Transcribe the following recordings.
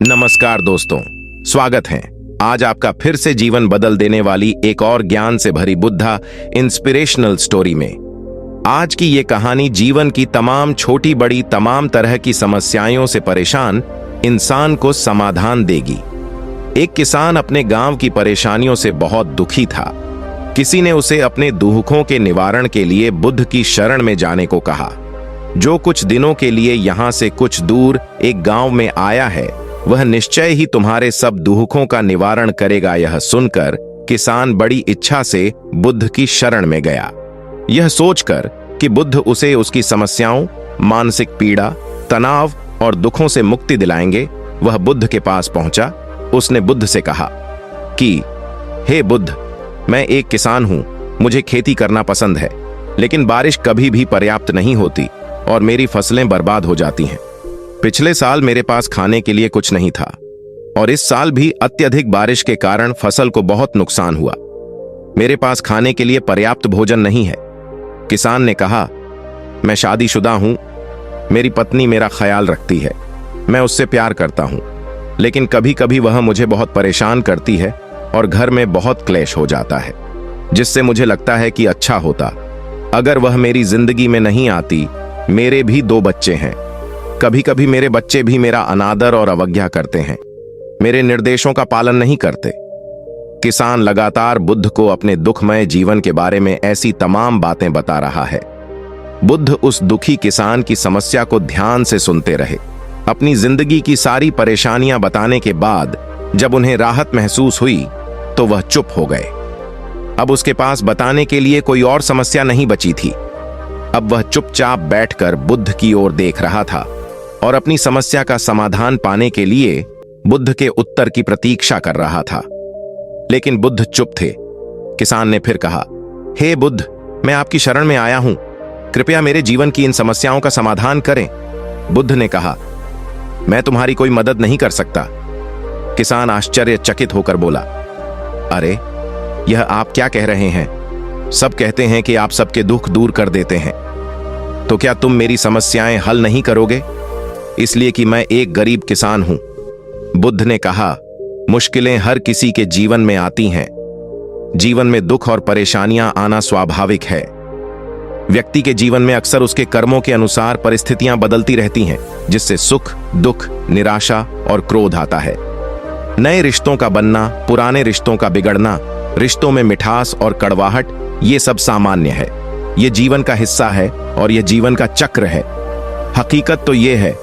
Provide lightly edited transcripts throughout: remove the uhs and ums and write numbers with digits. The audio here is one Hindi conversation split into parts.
नमस्कार दोस्तों, स्वागत है। आज आपका फिर से जीवन बदल देने वाली एक और ज्ञान से भरी बुद्धा इंस्पिरेशनल स्टोरी में। आज की ये कहानी जीवन की तमाम छोटी बड़ी तमाम तरह की समस्याओं से परेशान इंसान को समाधान देगी। एक किसान अपने गांव की परेशानियों से बहुत दुखी था। किसी ने उसे अपने दुखों के निवारण के लिए बुद्ध की शरण में जाने को कहा। जो कुछ दिनों के लिए यहाँ से कुछ दूर एक गांव में आया है, वह निश्चय ही तुम्हारे सब दुखों का निवारण करेगा। यह सुनकर किसान बड़ी इच्छा से बुद्ध की शरण में गया। यह सोचकर कि बुद्ध उसे उसकी समस्याओं, मानसिक पीड़ा, तनाव और दुखों से मुक्ति दिलाएंगे, वह बुद्ध के पास पहुंचा। उसने बुद्ध से कहा कि हे बुद्ध, मैं एक किसान हूं, मुझे खेती करना पसंद है, लेकिन बारिश कभी भी पर्याप्त नहीं होती और मेरी फसलें बर्बाद हो जाती हैं। पिछले साल मेरे पास खाने के लिए कुछ नहीं था और इस साल भी अत्यधिक बारिश के कारण फसल को बहुत नुकसान हुआ। मेरे पास खाने के लिए पर्याप्त भोजन नहीं है। किसान ने कहा, मैं शादीशुदा हूं, मेरी पत्नी मेरा ख्याल रखती है, मैं उससे प्यार करता हूं, लेकिन कभी कभी वह मुझे बहुत परेशान करती है और घर में बहुत क्लेश हो जाता है, जिससे मुझे लगता है कि अच्छा होता अगर वह मेरी जिंदगी में नहीं आती। मेरे भी 2 बच्चे हैं। कभी कभी मेरे बच्चे भी मेरा अनादर और अवज्ञा करते हैं, मेरे निर्देशों का पालन नहीं करते। किसान लगातार बुद्ध को अपने दुखमय जीवन के बारे में ऐसी तमाम बातें बता रहा है। बुद्ध उस दुखी किसान की समस्या को ध्यान से सुनते रहे। अपनी जिंदगी की सारी परेशानियां बताने के बाद जब उन्हें राहत महसूस हुई तो वह चुप हो गए। अब उसके पास बताने के लिए कोई और समस्या नहीं बची थी। अब वह चुपचाप बैठकर बुद्ध की ओर देख रहा था और अपनी समस्या का समाधान पाने के लिए बुद्ध के उत्तर की प्रतीक्षा कर रहा था। लेकिन बुद्ध चुप थे। किसान ने फिर कहा, हे बुद्ध, मैं आपकी शरण में आया हूं, कृपया मेरे जीवन की इन समस्याओं का समाधान करें। बुद्ध ने कहा, मैं तुम्हारी कोई मदद नहीं कर सकता। किसान आश्चर्यचकित होकर बोला, अरे, यह आप क्या कह रहे हैं? सब कहते हैं कि आप सबके दुख दूर कर देते हैं, तो क्या तुम मेरी समस्याएं हल नहीं करोगे? इसलिए कि मैं एक गरीब किसान हूं। बुद्ध ने कहा, मुश्किलें हर किसी के जीवन में आती हैं। जीवन में दुख और परेशानियां आना स्वाभाविक है। व्यक्ति के जीवन में अक्सर उसके कर्मों के अनुसार परिस्थितियां बदलती रहती हैं, जिससे सुख, दुख, निराशा और क्रोध आता है। नए रिश्तों का बनना, पुराने रिश्तों का बिगड़ना, रिश्तों में मिठास और कड़वाहट, ये सब सामान्य है। ये जीवन का हिस्सा है और यह जीवन का चक्र है। हकीकत तो यह है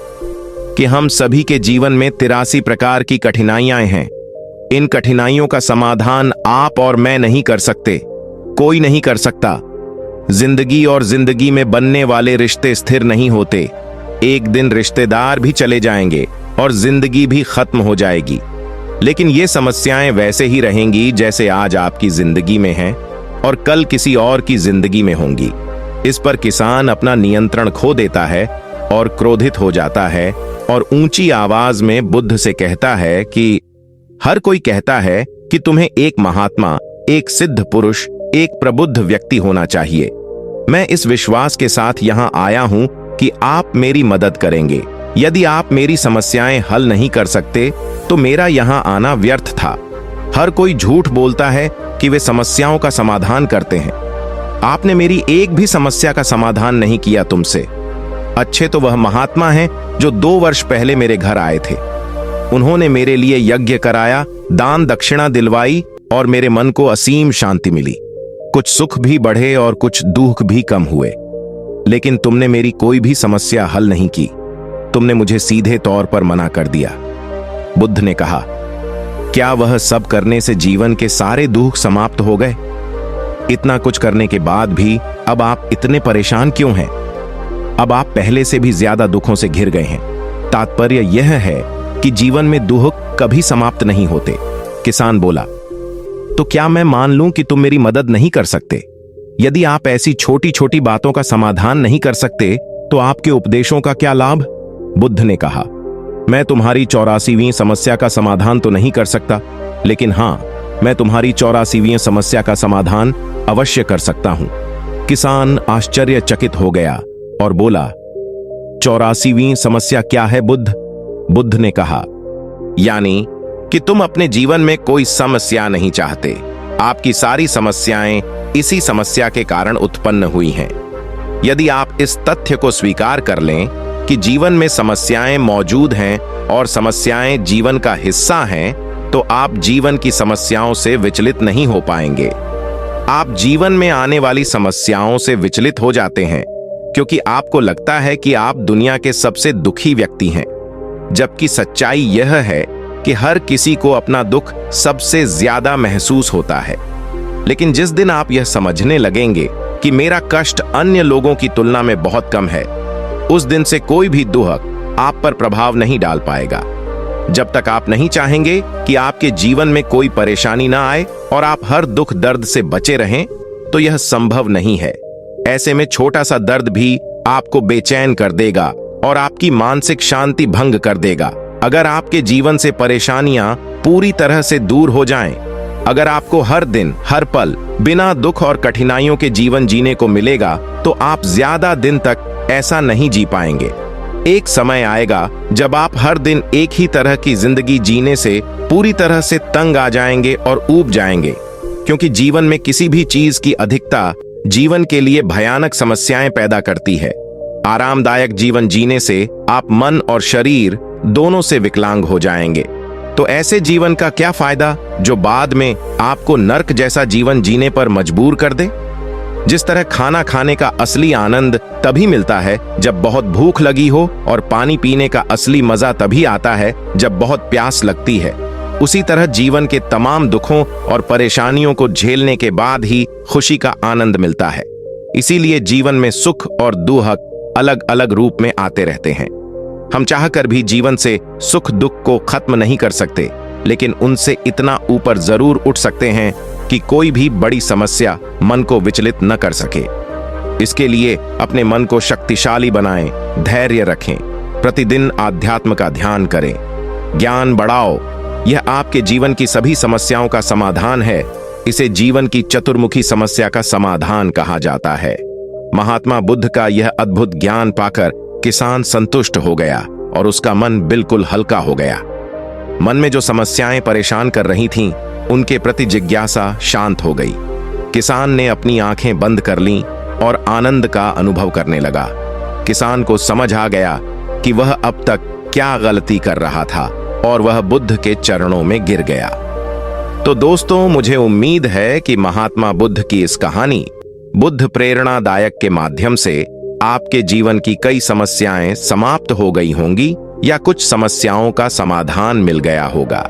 कि हम सभी के जीवन में 83 प्रकार की कठिनाइयां हैं। इन कठिनाइयों का समाधान आप और मैं नहीं कर सकते, कोई नहीं कर सकता। जिंदगी और जिंदगी में बनने वाले रिश्ते स्थिर नहीं होते। एक दिन रिश्तेदार भी चले जाएंगे और जिंदगी भी खत्म हो जाएगी, लेकिन ये समस्याएं वैसे ही रहेंगी जैसे आज आपकी जिंदगी में हैं और कल किसी और की जिंदगी में होंगी। इस पर किसान अपना नियंत्रण खो देता है और क्रोधित हो जाता है और ऊंची आवाज में बुद्ध से कहता है कि हर कोई कहता है कि तुम्हें एक महात्मा, एक सिद्ध पुरुष, एक प्रबुद्ध व्यक्ति होना चाहिए। मैं इस विश्वास के साथ यहां आया हूं कि आप मेरी मदद करेंगे। यदि आप मेरी समस्याएं हल नहीं कर सकते तो मेरा यहां आना व्यर्थ था। हर कोई झूठ बोलता है कि वे समस्याओं का समाधान करते हैं। आपने मेरी एक भी समस्या का समाधान नहीं किया तुमसे। अच्छे तो वह महात्मा हैं जो 2 वर्ष पहले मेरे घर आए थे। उन्होंने मेरे लिए यज्ञ कराया, दान दक्षिणा दिलवाई और मेरे मन को असीम शांति मिली। कुछ सुख भी बढ़े और कुछ दुख भी कम हुए, लेकिन तुमने मेरी कोई भी समस्या हल नहीं की। तुमने मुझे सीधे तौर पर मना कर दिया। बुद्ध ने कहा, क्या वह सब करने से जीवन के सारे दुख समाप्त हो गए? इतना कुछ करने के बाद भी अब आप इतने परेशान क्यों हैं? अब आप पहले से भी ज्यादा दुखों से घिर गए हैं। तात्पर्य यह है कि जीवन में दुख कभी समाप्त नहीं होते। किसान बोला, तो क्या मैं मान लूं कि तुम मेरी मदद नहीं कर सकते? यदि आप ऐसी छोटी छोटी बातों का समाधान नहीं कर सकते तो आपके उपदेशों का क्या लाभ? बुद्ध ने कहा, मैं तुम्हारी 84वीं समस्या का समाधान तो नहीं कर सकता, लेकिन हां, मैं तुम्हारी 84वीं समस्या का समाधान अवश्य कर सकता हूं। किसान आश्चर्यचकित हो गया और बोला, 84वीं समस्या क्या है बुद्ध? बुद्ध ने कहा, यानी कि तुम अपने जीवन में कोई समस्या नहीं चाहते। आपकी सारी समस्याएं इसी समस्या के कारण उत्पन्न हुई हैं। यदि आप इस तथ्य को स्वीकार कर लें कि जीवन में समस्याएं मौजूद हैं और समस्याएं जीवन का हिस्सा हैं, तो आप जीवन की समस्याओं से विचलित नहीं हो पाएंगे। आप जीवन में आने वाली समस्याओं से विचलित हो जाते हैं क्योंकि आपको लगता है कि आप दुनिया के सबसे दुखी व्यक्ति हैं, जबकि सच्चाई यह है कि हर किसी को अपना दुख सबसे ज्यादा महसूस होता है। लेकिन जिस दिन आप यह समझने लगेंगे कि मेरा कष्ट अन्य लोगों की तुलना में बहुत कम है, उस दिन से कोई भी दुख आप पर प्रभाव नहीं डाल पाएगा। जब तक आप नहीं चाहेंगे कि आपके जीवन में कोई परेशानी ना आए और आप हर दुख दर्द से बचे रहें, तो यह संभव नहीं है। ऐसे में छोटा सा दर्द भी आपको बेचैन कर देगा और आपकी मानसिक शांति भंग कर देगा। अगर आपके जीवन से परेशानियां पूरी तरह से दूर हो जाएं, अगर आपको हर दिन हर पल बिना दुख और कठिनाइयों के जीवन जीने को मिलेगा, तो आप ज्यादा दिन तक ऐसा नहीं जी पाएंगे। एक समय आएगा जब आप हर दिन एक ही तरह की जिंदगी जीने से पूरी तरह से तंग आ जाएंगे और ऊब जाएंगे, क्योंकि जीवन में किसी भी चीज की अधिकता जीवन के लिए भयानक समस्याएं पैदा करती है। आरामदायक जीवन जीने से आप मन और शरीर दोनों से विकलांग हो जाएंगे। तो ऐसे जीवन का क्या फायदा जो बाद में आपको नर्क जैसा जीवन जीने पर मजबूर कर दे? जिस तरह खाना खाने का असली आनंद तभी मिलता है जब बहुत भूख लगी हो और पानी पीने का असली मजा तभी आता है जब बहुत प्यास लगती है, उसी तरह जीवन के तमाम दुखों और परेशानियों को झेलने के बाद ही खुशी का आनंद मिलता है। इसीलिए जीवन में सुख और दुख अलग अलग रूप में आते रहते हैं। हम चाहकर भी जीवन से सुख दुख को खत्म नहीं कर सकते, लेकिन उनसे इतना ऊपर जरूर उठ सकते हैं कि कोई भी बड़ी समस्या मन को विचलित न कर सके। इसके लिए अपने मन को शक्तिशाली बनाएं, धैर्य रखें, प्रतिदिन आध्यात्म का ध्यान करें, ज्ञान बढ़ाओ। यह आपके जीवन की सभी समस्याओं का समाधान है। इसे जीवन की चतुर्मुखी समस्या का समाधान कहा जाता है। महात्मा बुद्ध का यह अद्भुत ज्ञान पाकर किसान संतुष्ट हो गया और उसका मन बिल्कुल हल्का हो गया। मन में जो समस्याएं परेशान कर रही थीं, उनके प्रति जिज्ञासा शांत हो गई। किसान ने अपनी आंखें बंद कर लीं और आनंद का अनुभव करने लगा। किसान को समझ आ गया कि वह अब तक क्या गलती कर रहा था और वह बुद्ध के चरणों में गिर गया। तो दोस्तों, मुझे उम्मीद है कि महात्मा बुद्ध की इस कहानी बुद्ध प्रेरणादायक के माध्यम से आपके जीवन की कई समस्याएं समाप्त हो गई होंगी या कुछ समस्याओं का समाधान मिल गया होगा।